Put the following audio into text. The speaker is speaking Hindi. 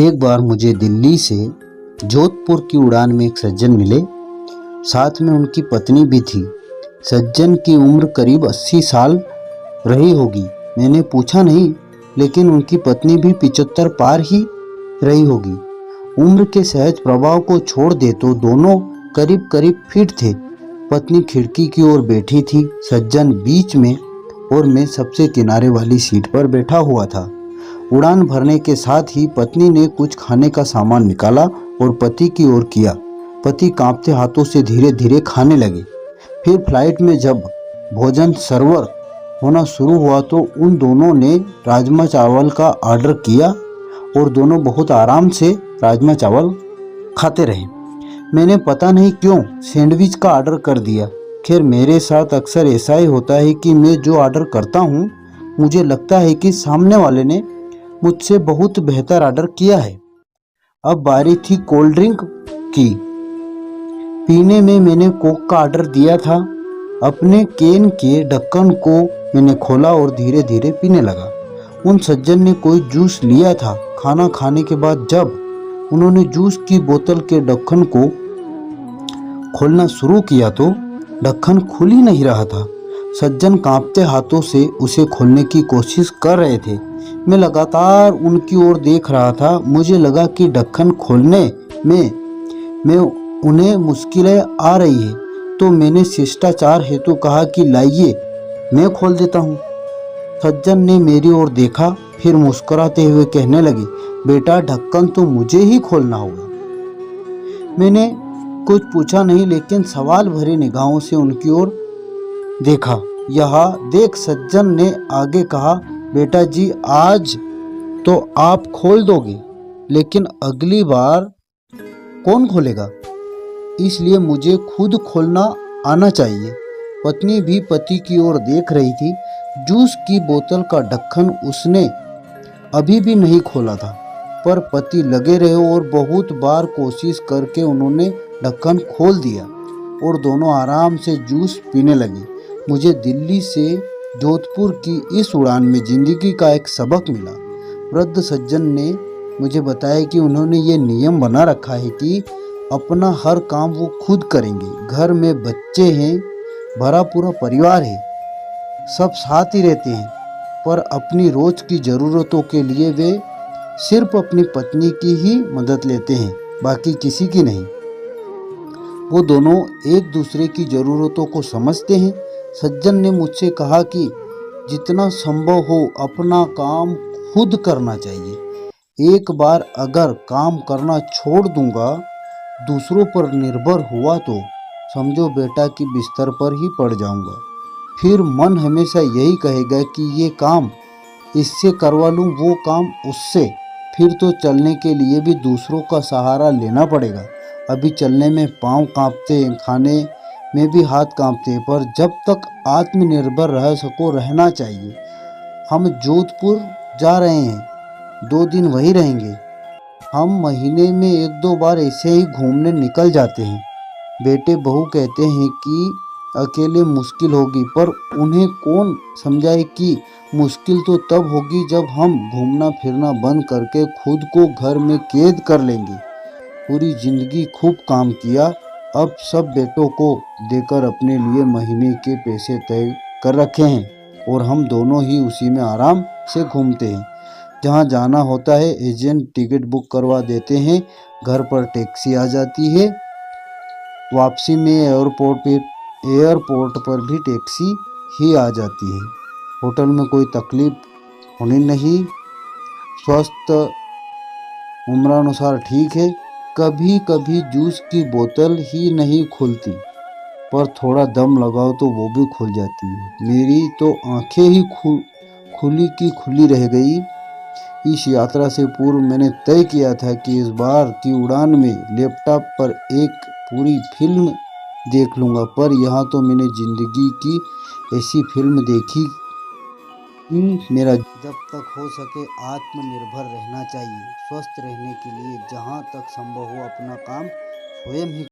एक बार मुझे दिल्ली से जोधपुर की उड़ान में एक सज्जन मिले। साथ में उनकी पत्नी भी थी। सज्जन की उम्र करीब 80 साल रही होगी। मैंने पूछा नहीं, लेकिन उनकी पत्नी भी 75 पार ही रही होगी। उम्र के सहज प्रभाव को छोड़ दे तो दोनों करीब करीब फिट थे। पत्नी खिड़की की ओर बैठी थी, सज्जन बीच में और मैं सबसे किनारे वाली सीट पर बैठा हुआ था। उड़ान भरने के साथ ही पत्नी ने कुछ खाने का सामान निकाला और पति की ओर किया। पति कांपते हाथों से धीरे धीरे खाने लगे। फिर फ्लाइट में जब भोजन सर्वर होना शुरू हुआ तो उन दोनों ने राजमा चावल का ऑर्डर किया और दोनों बहुत आराम से राजमा चावल खाते रहे। मैंने पता नहीं क्यों सैंडविच का ऑर्डर कर दिया। खैर, मेरे साथ अक्सर ऐसा ही होता है कि मैं जो ऑर्डर करता हूँ मुझे लगता है कि सामने वाले ने मुझसे बहुत बेहतर ऑर्डर किया है। अब बारी थी कोल्ड ड्रिंक की। पीने में मैंने कोक का ऑर्डर दिया था। अपने कैन के ढक्कन को मैंने खोला और धीरे धीरे पीने लगा। उन सज्जन ने कोई जूस लिया था। खाना खाने के बाद जब उन्होंने जूस की बोतल के ढक्कन को खोलना शुरू किया तो ढक्कन खुल ही नहीं रहा था। सज्जन कांपते हाथों से उसे खोलने की कोशिश कर रहे थे। मैं लगातार उनकी ओर देख रहा था। मुझे लगा कि ढक्कन खोलने में उन्हें मुश्किलें आ रही है, तो मैंने शिष्टाचार हेतु कहा कि लाइए मैं खोल देता हूँ। सज्जन ने मेरी ओर देखा, फिर मुस्कुराते हुए कहने लगे, बेटा ढक्कन तो मुझे ही खोलना होगा। मैंने कुछ पूछा नहीं, लेकिन सवाल भरी निगाहों से उनकी ओर देखा। यहाँ देख, सज्जन ने आगे कहा, बेटा जी आज तो आप खोल दोगे, लेकिन अगली बार कौन खोलेगा? इसलिए मुझे खुद खोलना आना चाहिए। पत्नी भी पति की ओर देख रही थी। जूस की बोतल का ढक्कन उसने अभी भी नहीं खोला था, पर पति लगे रहे और बहुत बार कोशिश करके उन्होंने ढक्कन खोल दिया और दोनों आराम से जूस पीने लगे। मुझे दिल्ली से जोधपुर की इस उड़ान में जिंदगी का एक सबक मिला। वृद्ध सज्जन ने मुझे बताया कि उन्होंने ये नियम बना रखा है कि अपना हर काम वो खुद करेंगे। घर में बच्चे हैं, भरा पूरा परिवार है, सब साथ ही रहते हैं, पर अपनी रोज की ज़रूरतों के लिए वे सिर्फ अपनी पत्नी की ही मदद लेते हैं, बाकी किसी की नहीं। वो दोनों एक दूसरे की ज़रूरतों को समझते हैं। सज्जन ने मुझसे कहा कि जितना संभव हो अपना काम खुद करना चाहिए। एक बार अगर काम करना छोड़ दूंगा, दूसरों पर निर्भर हुआ तो समझो बेटा कि बिस्तर पर ही पड़ जाऊंगा। फिर मन हमेशा यही कहेगा कि ये काम इससे करवा लूं, वो काम उससे। फिर तो चलने के लिए भी दूसरों का सहारा लेना पड़ेगा। अभी चलने में पाँव कांपते हैं, खाने में भी हाथ कांपते हैं, पर जब तक आत्मनिर्भर रह सको रहना चाहिए। हम जोधपुर जा रहे हैं, 2 दिन वहीं रहेंगे। हम महीने में 1-2 बार ऐसे ही घूमने निकल जाते हैं। बेटे बहू कहते हैं कि अकेले मुश्किल होगी, पर उन्हें कौन समझाए कि मुश्किल तो तब होगी जब हम घूमना फिरना बंद करके खुद को घर में कैद कर लेंगे। पूरी जिंदगी खूब काम किया, अब सब बेटों को देकर अपने लिए महीने के पैसे तय कर रखे हैं और हम दोनों ही उसी में आराम से घूमते हैं। जहाँ जाना होता है एजेंट टिकट बुक करवा देते हैं, घर पर टैक्सी आ जाती है, वापसी में एयरपोर्ट पर भी टैक्सी ही आ जाती है। होटल में कोई तकलीफ होनी नहीं, स्वस्थ उम्रानुसार ठीक है। कभी कभी जूस की बोतल ही नहीं खुलती, पर थोड़ा दम लगाओ तो वो भी खुल जाती है। मेरी तो आंखें ही खुली की खुली रह गई। इस यात्रा से पूर्व मैंने तय किया था कि इस बार की उड़ान में लैपटॉप पर एक पूरी फिल्म देख लूँगा, पर यहाँ तो मैंने ज़िंदगी की ऐसी फिल्म देखी कि मेरा जब तक हो सके आत्मनिर्भर रहना चाहिए। स्वस्थ रहने के लिए जहाँ तक संभव हो अपना काम स्वयं ही